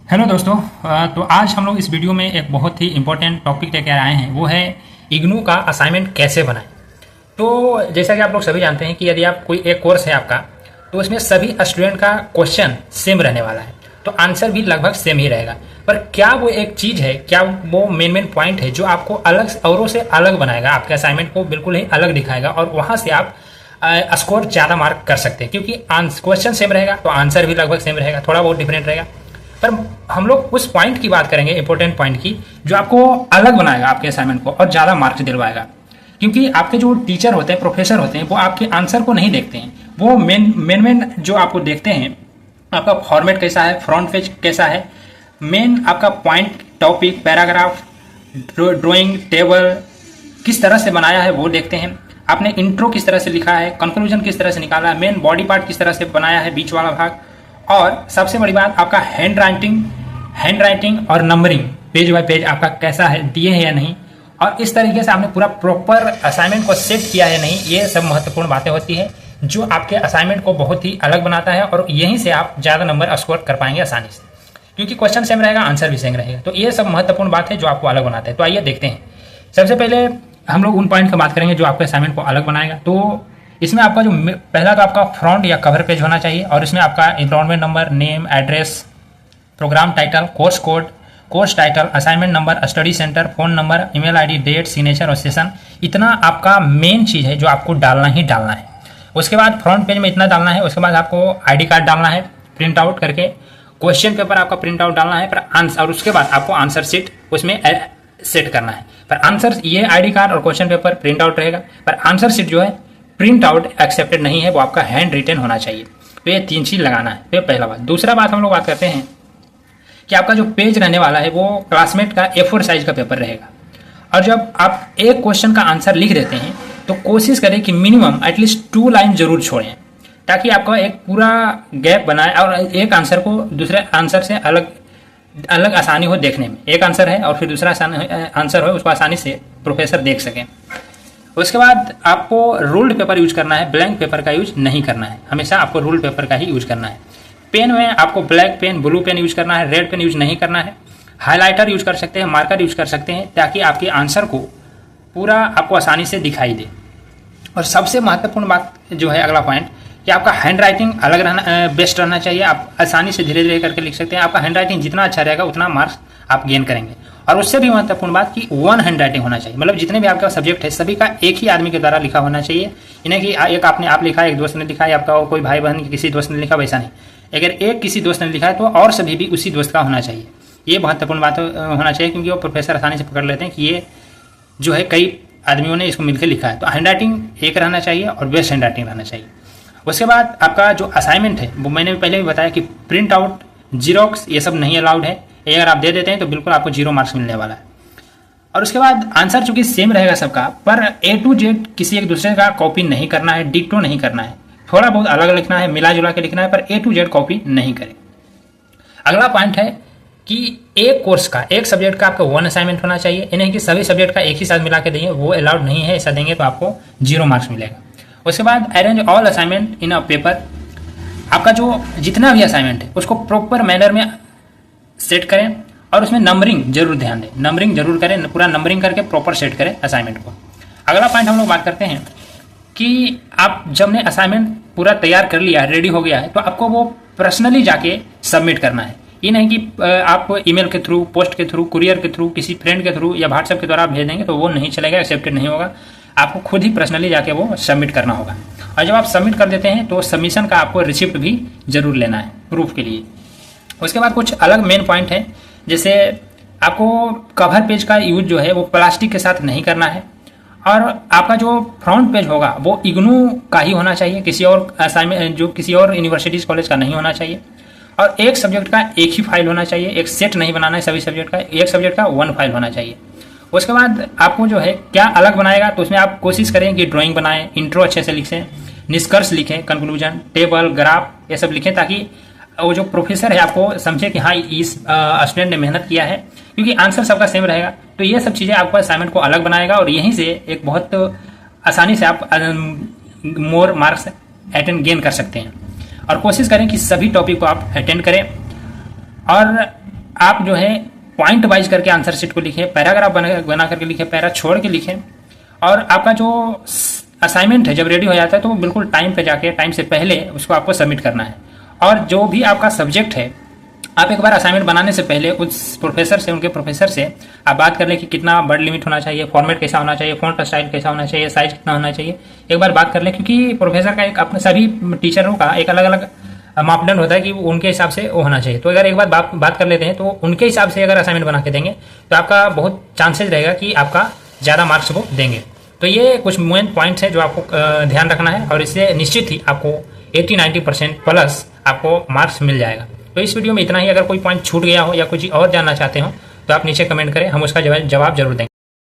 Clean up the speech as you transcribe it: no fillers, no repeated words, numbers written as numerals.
Hello दोस्तों। तो आज हम लोग इस वीडियो में एक बहुत ही इम्पोर्टेंट टॉपिक लेकर आए हैं, वो है इग्नू का असाइनमेंट कैसे बनाएं। तो जैसा कि आप लोग सभी जानते हैं कि यदि आप कोई एक कोर्स है आपका, तो उसमें सभी स्टूडेंट का क्वेश्चन सेम रहने वाला है, तो आंसर भी लगभग सेम ही रहेगा। पर क्या वो एक चीज़ है, क्या वो मेन पॉइंट है जो आपको अलग औरों से अलग बनाएगा, आपके असाइनमेंट को बिल्कुल ही अलग दिखाएगा और वहाँ से आप स्कोर ज़्यादा मार्क कर सकते हैं। क्योंकि क्वेश्चन सेम रहेगा तो आंसर भी लगभग सेम रहेगा, थोड़ा बहुत डिफरेंट रहेगा। पर हम लोग उस पॉइंट की बात करेंगे, इंपॉर्टेंट पॉइंट की, जो आपको अलग बनाएगा आपके असाइनमेंट को और ज़्यादा मार्क्स दिलवाएगा। क्योंकि आपके जो टीचर होते हैं, प्रोफेसर होते हैं, वो आपके आंसर को नहीं देखते हैं, वो मेन जो आपको देखते हैं, आपका फॉर्मेट कैसा है, फ्रंट पेज कैसा है, मेन आपका point, topic, paragraph, drawing, table किस तरह से बनाया है वो देखते हैं। आपने इंट्रो किस तरह से लिखा है, कंक्लूजन किस तरह से निकाला है, मेन बॉडी पार्ट किस तरह से बनाया है, बीच वाला भाग, और सबसे बड़ी बात आपका हैंड राइटिंग और नंबरिंग पेज बाय पेज आपका कैसा है, दिए है या नहीं, और इस तरीके से आपने पूरा प्रॉपर असाइनमेंट को सेट किया है नहीं। ये सब महत्वपूर्ण बातें होती है जो आपके असाइनमेंट को बहुत ही अलग बनाता है और यहीं से आप ज़्यादा नंबर स्कोर कर पाएंगे आसानी से, क्योंकि क्वेश्चन सेम रहेगा, आंसर भी सेम रहेगा। तो ये सब महत्वपूर्ण बात है जो आपको अलग बनाता है। तो आइए देखते हैं। सबसे पहले हम लोग उन पॉइंट की बात करेंगे जो आपके असाइनमेंट को अलग बनाएगा। तो इसमें आपका जो पहला तो आपका फ्रंट या कवर पेज होना चाहिए, और इसमें आपका enrolment number, name, address, programme title, course code, course title, assignment number, study centre, phone number, email ID, date, signature और सेशन, इतना आपका मेन चीज़ है जो आपको डालना ही डालना है। उसके बाद फ्रंट पेज में इतना डालना है। उसके बाद आपको आईडी कार्ड डालना है प्रिंट आउट करके, क्वेश्चन पेपर आपका प्रिंट आउट डालना है पर आंसर, और उसके बाद आपको आंसर शीट उसमें सेट करना है। पर आंसर, ये आईडी कार्ड और क्वेश्चन पेपर प्रिंट आउट रहेगा, पर आंसर शीट जो है प्रिंट आउट एक्सेप्टेड नहीं है, वो आपका हैंड रिटन होना चाहिए। तो ये 3 चीज़ लगाना है। तो ये पहला बात। दूसरा बात हम लोग बात करते हैं कि आपका जो पेज रहने वाला है वो क्लासमेट का A4 साइज का पेपर रहेगा। और जब आप एक क्वेश्चन का आंसर लिख देते हैं तो कोशिश करें कि मिनिमम एटलीस्ट 2 लाइन जरूर छोड़ें, ताकि आपका एक पूरा गैप बनाए और एक आंसर को दूसरे आंसर से अलग आसानी हो देखने में। एक आंसर है और फिर दूसरा आंसर हो, उसको आसानी से प्रोफेसर देख सकें। उसके बाद आपको रूल्ड पेपर यूज करना है, ब्लैंक पेपर का यूज नहीं करना है। हमेशा आपको रूल्ड पेपर का ही यूज करना है। पेन में आपको black pen, blue pen use करना है, रेड पेन यूज नहीं करना है। हाइलाइटर यूज कर सकते हैं, मार्कर यूज कर सकते हैं, ताकि आपके आंसर को पूरा आपको आसानी से दिखाई दे। और सबसे महत्वपूर्ण बात जो है अगला पॉइंट, कि आपका हैंड राइटिंग अलग रहना, बेस्ट रहना चाहिए। आप आसानी से धीरे धीरे करके लिख सकते हैं। आपका हैंड राइटिंग जितना अच्छा रहेगा उतना मार्क्स आप गेन करेंगे। और उससे भी महत्वपूर्ण बात कि 1 हैंड राइटिंग होना चाहिए, मतलब जितने भी आपका सब्जेक्ट है सभी का एक ही आदमी के द्वारा लिखा होना चाहिए। इन्हें कि एक आपने आप लिखा, एक दोस्त ने लिखा, या आपका कोई भाई बहन किसी दोस्त ने लिखा, वैसा नहीं। अगर एक किसी दोस्त ने लिखा है तो और सभी भी उसी दोस्त का होना चाहिए। ये महत्वपूर्ण बात होना चाहिए, क्योंकि वो प्रोफेसर आसानी से पकड़ लेते हैं कि ये जो है कई आदमियों ने इसको मिलकर लिखा है। तो हैंड राइटिंग एक रहना चाहिए और बेस्ट हैंड राइटिंग रहना चाहिए। उसके बाद आपका जो असाइनमेंट है वो मैंने पहले भी बताया कि प्रिंट आउट, जीरोक्स ये सब नहीं अलाउड है। ये अगर आप दे देते हैं तो बिल्कुल आपको 0 मार्क्स मिलने वाला है। और उसके बाद आंसर चूंकि सेम रहेगा सबका, पर A to Z किसी एक दूसरे का कॉपी नहीं करना है, डिक्टो नहीं करना है। थोड़ा बहुत अलग लिखना है, मिला जुला के लिखना है, पर A to Z कॉपी नहीं करें। अगला पॉइंट है कि एक कोर्स का, एक सब्जेक्ट का आपका 1 असाइनमेंट होना चाहिए। इन्हें कि सभी सब्जेक्ट का एक ही साथ मिला के देंगे, वो अलाउड नहीं है। ऐसा देंगे तो आपको 0 मार्क्स मिलेगा। उसके बाद arrange all assignment in a paper. आपका जो जितना भी असाइनमेंट है उसको प्रॉपर मैनर में सेट करें, और उसमें नंबरिंग जरूर ध्यान दें, नंबरिंग जरूर करें, पूरा नंबरिंग करके प्रॉपर सेट करें असाइनमेंट को। अगला पॉइंट हम लोग बात करते हैं कि आप जब ने असाइनमेंट पूरा तैयार कर लिया है, रेडी हो गया है, तो आपको वो पर्सनली जाके सबमिट करना है। ये नहीं कि आप ईमेल के थ्रू, पोस्ट के थ्रू, कुरियर के थ्रू, किसी फ्रेंड के थ्रू या व्हाट्सएप के द्वारा आप भेज देंगे तो वो नहीं चलेगा, एक्सेप्टेड नहीं होगा। आपको खुद ही पर्सनली जाके वो सबमिट करना होगा। और जब आप सबमिट कर देते हैं तो सबमिशन का आपको रिसिप्ट भी जरूर लेना है प्रूफ के लिए। उसके बाद कुछ अलग मेन पॉइंट है, जैसे आपको कवर पेज का यूज जो है वो प्लास्टिक के साथ नहीं करना है, और आपका जो फ्रंट पेज होगा वो इग्नू का ही होना चाहिए, किसी और असाइनमेंट जो किसी और यूनिवर्सिटीज कॉलेज का नहीं होना चाहिए। और एक सब्जेक्ट का एक ही फाइल होना चाहिए, एक सेट नहीं बनाना है सभी सब्जेक्ट का, एक सब्जेक्ट का 1 फाइल होना चाहिए। उसके बाद आपको जो है क्या अलग बनाएगा, तो उसमें आप कोशिश करें कि ड्राइंग बनाएं, इंट्रो अच्छे से लिखें, निष्कर्ष लिखें, कंक्लूजन, टेबल, ग्राफ ये सब लिखें, ताकि वो जो प्रोफेसर है आपको समझे कि हाँ इस स्टूडेंट ने मेहनत किया है, क्योंकि आंसर सबका सेम रहेगा। तो ये सब चीज़ें आपको असाइनमेंट को अलग बनाएगा, और यहीं से एक बहुत आसानी से आप मोर मार्क्स अटेंड गेन कर सकते हैं। और कोशिश करें कि सभी टॉपिक को आप अटेंड करें। और आप जो है पॉइंट वाइज करके आंसर शीट को लिखें, पैराग्राफ बना करके लिखें, पैरा छोड़ के लिखें। और आपका जो असाइनमेंट है जब रेडी हो जाता है तो बिल्कुल टाइम पे जाके, टाइम से पहले उसको आपको सबमिट करना है। और जो भी आपका सब्जेक्ट है, आप एक बार असाइनमेंट बनाने से पहले उस प्रोफेसर से, उनके प्रोफेसर से आप बात कर लें कि कितना वर्ड लिमिट होना चाहिए, फॉर्मेट कैसा होना चाहिए, फॉन्ट स्टाइल कैसा होना चाहिए, साइज कितना होना चाहिए, एक बार बात कर लें। क्योंकि प्रोफेसर का एक, अपने सभी टीचरों का एक अलग अलग मापदंड होता है कि उनके हिसाब से वो होना चाहिए। तो अगर एक बार बात कर लेते हैं तो उनके हिसाब से अगर असाइनमेंट बना के देंगे तो आपका बहुत चांसेस रहेगा कि आपका ज़्यादा मार्क्स वो देंगे। तो ये कुछ मेन पॉइंट्स हैं जो आपको ध्यान रखना है, और इससे निश्चित ही आपको 80-90% प्लस आपको मार्क्स मिल जाएगा। तो इस वीडियो में इतना ही। अगर कोई पॉइंट छूट गया हो या कुछ और जानना चाहते हो तो आप नीचे कमेंट करें, हम उसका जवाब जरूर देंगे।